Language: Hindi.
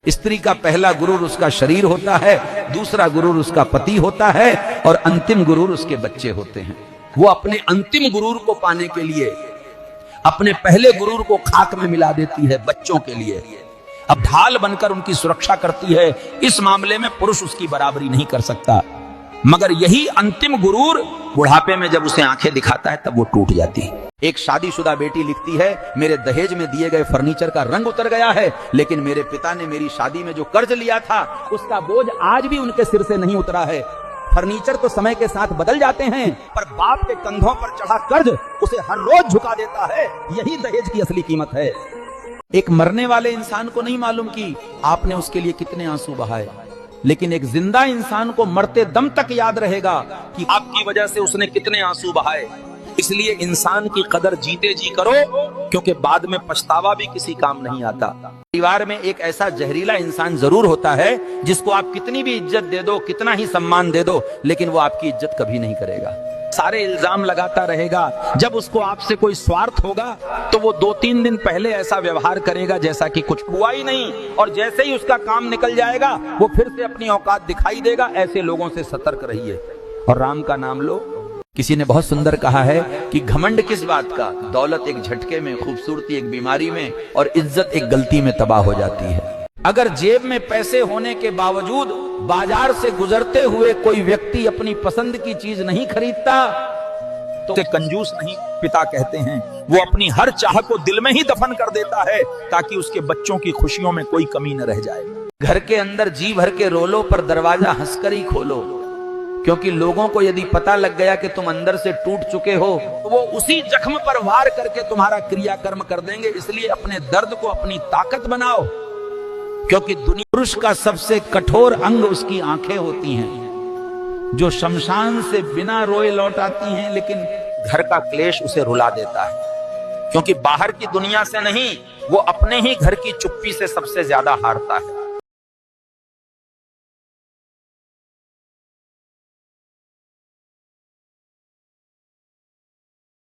स्त्री का पहला गुरूर उसका शरीर होता है, दूसरा गुरूर उसका पति होता है और अंतिम गुरूर उसके बच्चे होते हैं। वो अपने अंतिम गुरूर को पाने के लिए अपने पहले गुरूर को खाक में मिला देती है बच्चों के लिए। अब ढाल बनकर उनकी सुरक्षा करती है। इस मामले में पुरुष उसकी बराबरी नहीं कर सकता, मगर यही अंतिम गुरूर बुढ़ापे में जब उसे आंखें दिखाता है तब वो टूट जाती है। एक शादीशुदा बेटी लिखती है, मेरे दहेज में दिए गए फर्नीचर का रंग उतर गया है, लेकिन मेरे पिता ने मेरी शादी में जो कर्ज लिया था उसका बोझ आज भी उनके सिर से नहीं उतरा है। फर्नीचर तो समय के साथ बदल जाते हैं, पर बाप के कंधों पर चढ़ा कर्ज उसे हर रोज झुका देता है। यही दहेज की असली कीमत है। एक मरने वाले इंसान को नहीं मालूम कि आपने उसके लिए कितने आंसू बहाए, लेकिन एक जिंदा इंसान को मरते दम तक याद रहेगा कि आपकी वजह से उसने कितने आंसू बहाए। इसलिए इंसान की कदर जीते जी करो, क्योंकि बाद में पछतावा भी किसी काम नहीं आता। परिवार में एक ऐसा जहरीला इंसान जरूर होता है जिसको आप कितनी भी इज्जत दे दो, कितना ही सम्मान दे दो, लेकिन वो आपकी इज्जत कभी नहीं करेगा। सारे इल्जाम लगाता रहेगा। जब उसको आपसे कोई स्वार्थ होगा तो वो 2-3 दिन पहले ऐसा व्यवहार करेगा जैसा कि कुछ हुआ ही नहीं, और जैसे ही उसका काम निकल जाएगा वो फिर से अपनी औकात दिखाई देगा। ऐसे लोगों से सतर्क रहिए और राम का नाम लो। किसी ने बहुत सुंदर कहा है कि घमंड किस बात का, दौलत एक झटके में, खूबसूरती एक बीमारी में और इज्जत एक गलती में तबाह हो जाती है। अगर जेब में पैसे होने के बावजूद बाजार से गुजरते हुए कोई व्यक्ति अपनी पसंद की चीज नहीं खरीदता तो उसे कंजूस नहीं पिता कहते हैं। वो अपनी हर चाह को दिल में ही दफन कर देता है ताकि उसके बच्चों की खुशियों में कोई कमी न रह जाए। घर के अंदर जी भर के रोलो, पर दरवाजा हंसकर ही खोलो, क्योंकि लोगों को यदि पता लग गया कि तुम अंदर से टूट चुके हो तो वो उसी जख्म पर वार करके तुम्हारा क्रियाकर्म कर देंगे। इसलिए अपने दर्द को अपनी ताकत बनाओ, क्योंकि दुनिया पुरुष का सबसे कठोर अंग उसकी आंखें होती हैं, जो शमशान से बिना रोए लौट आती हैं, लेकिन घर का क्लेश उसे रुला देता है। क्योंकि बाहर की दुनिया से नहीं, वो अपने ही घर की चुप्पी से सबसे ज्यादा हारता है।